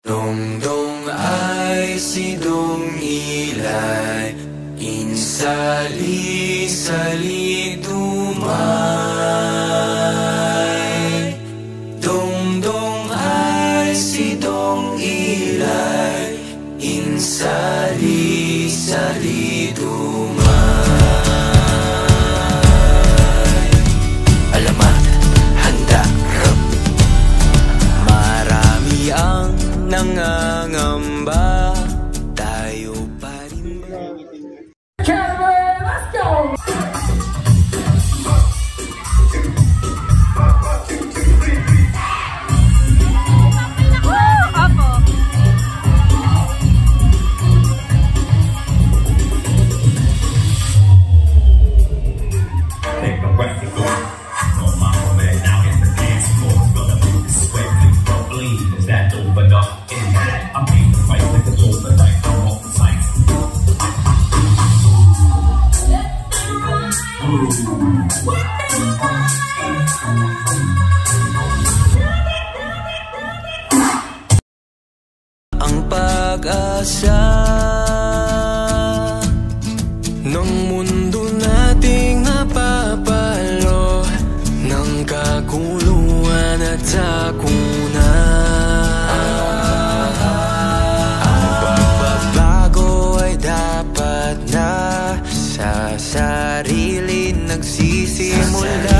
Dongdong ay si Dong Ilay, insali-sali dumay. Dongdong ay si Dong Ilay, insali-sali dumay. Alamat, handa, rap. Marami ang nangangamba, tayo pa rin ba? Kevin, let's go! Ang pag-asa ng mundo nating napapalo ng kaguluhan at sakunan. Ang pagbabago ay dapat na sa sarili nagsisimula.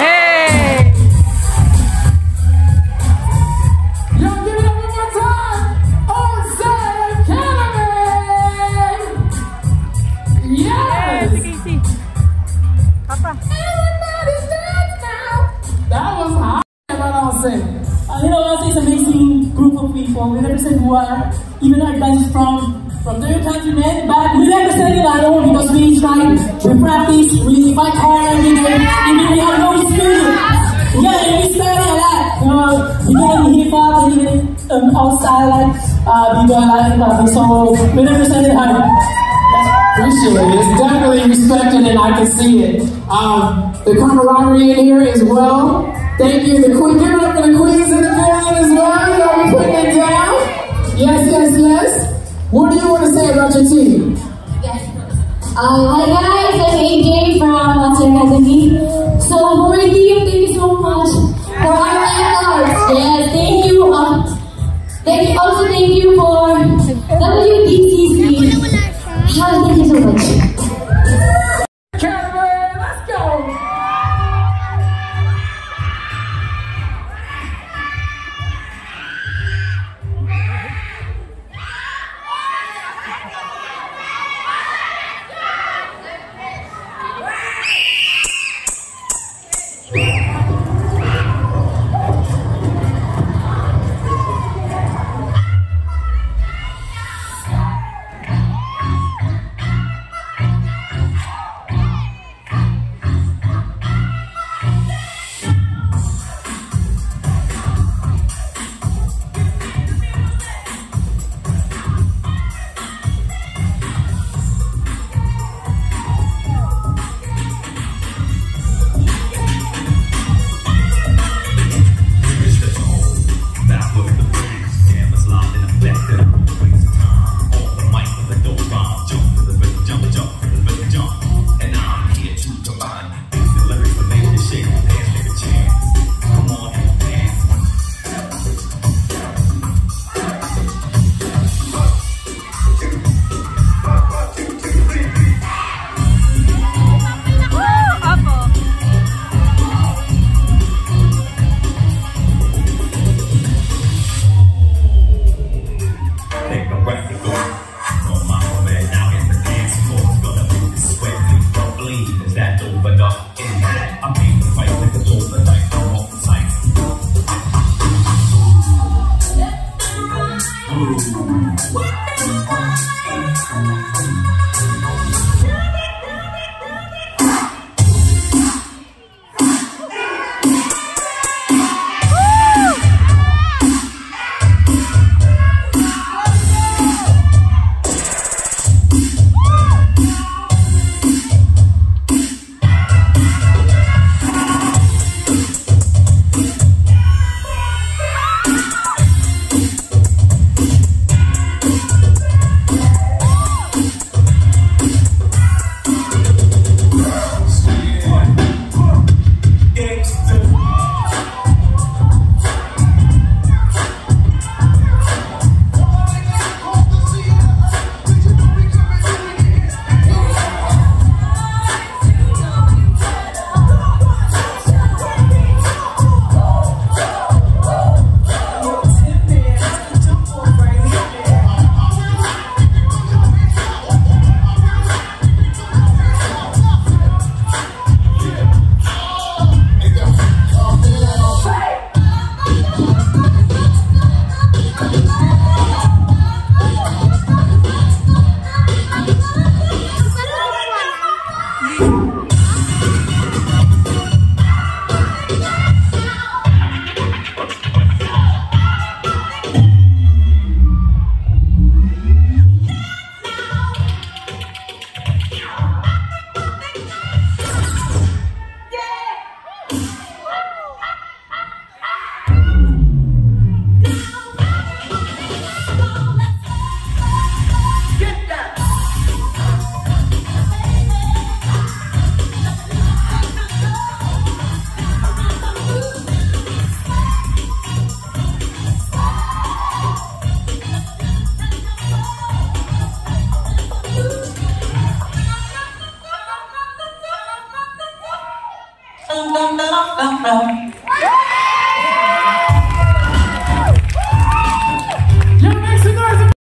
Hey! Yo, give it up one more time! Onside Academy! Yes! Papa. Everybody dance now! That was hot. What I'll say. You know, it's an amazing group of people. We represent who are, even our guys from their countrymen, but we represent it our own because we try, we practice, we fight hard every day, even we have no experience. Yeah, and we study a lot. You know, even hip hop and even outside, like, people like, so we represent it hard. Appreciate it. It's definitely respected and I can see it. The camaraderie in here as well. Thank you. The queen, give it up for the queens in the building as well. You know, we're putting it down. Yes, yes, yes. What do you want to say about your team? Yes. Hi guys, I'm AJ from Onside Academy. So for my team, thank you so much for our efforts. Yes, thank you. Thank you for WDCC. Thank you so much. Cameron, let's go.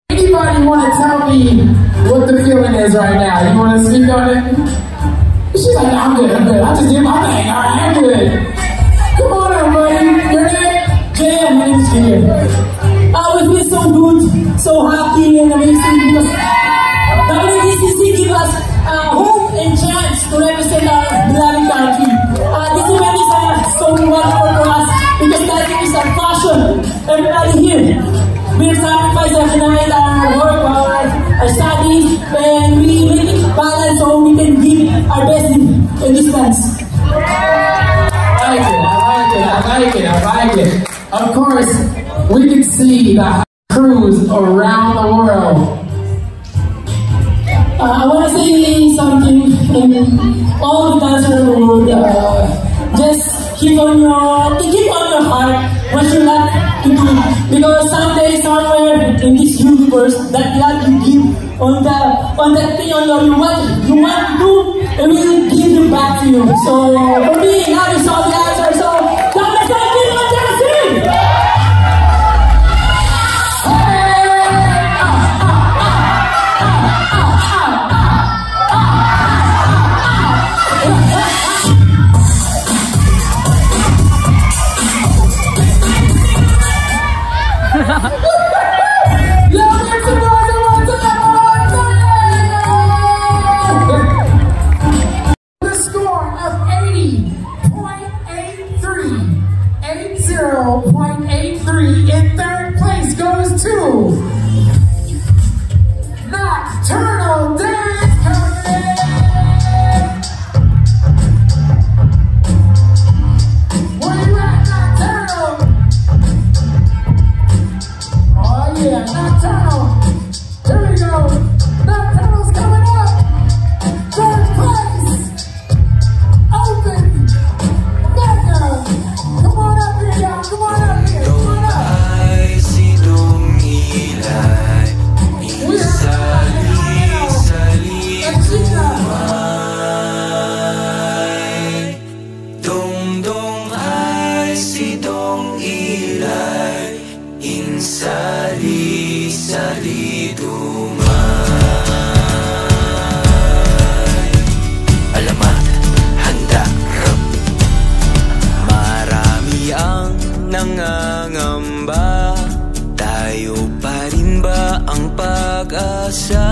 Anybody want to tell me what the feeling is right now? You want to speak on it? She's like, I'm good. I just did my thing. All right, I'm good. Come on up, buddy. Your name? Jay, my name is Jay. We feel so good, so happy and amazing because WDCC gives us hope and chance to represent our beloved country. This event is so wonderful for us because that is our passion. Everybody here, we have sacrificed every night our work, our studies, and we make it balance so we can give our best in this dance. I like it. Of course, we can see the crews around the world. I want to say something in all the dancers in the world. Just keep on your heart what you like to do. Because someday, somewhere in this universe, that God will give on that thing on what you want to do, it will give it back to you. So for me, now you saw the answer. So come and keep on dancing. The score of 80.83 in third place goes to Nocturnal Dance Company. Where you at, Nocturnal? Oh yeah, Nocturnal. Here we go. Nocturnal's coming up. Third place. Open. Mega. Come on up here, y'all. Come on up here. Come on up. Sali-sali dumay. Alamat, handa, rap. Marami ang nangangamba. Tayo pa rin ba ang pag-asa?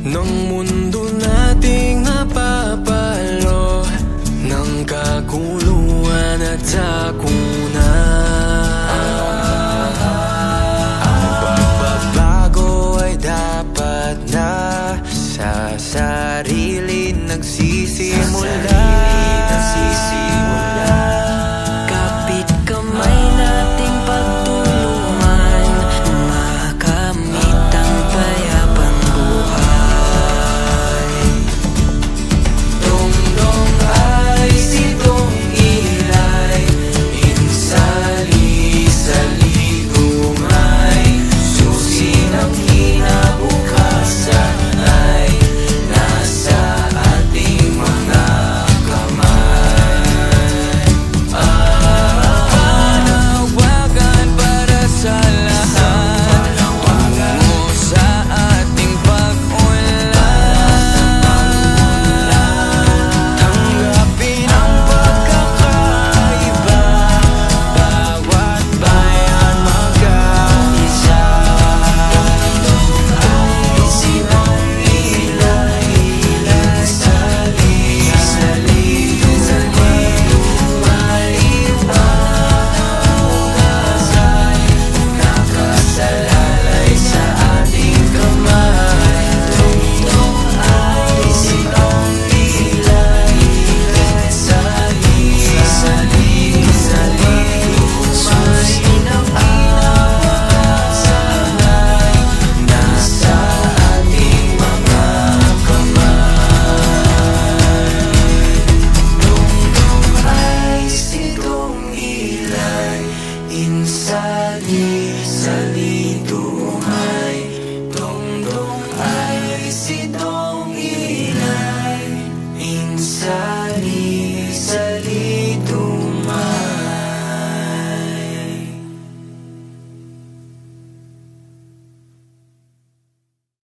Ng mundo nating napapalo ng kaguluhan at sakuna. Sa sarili nagsisimula.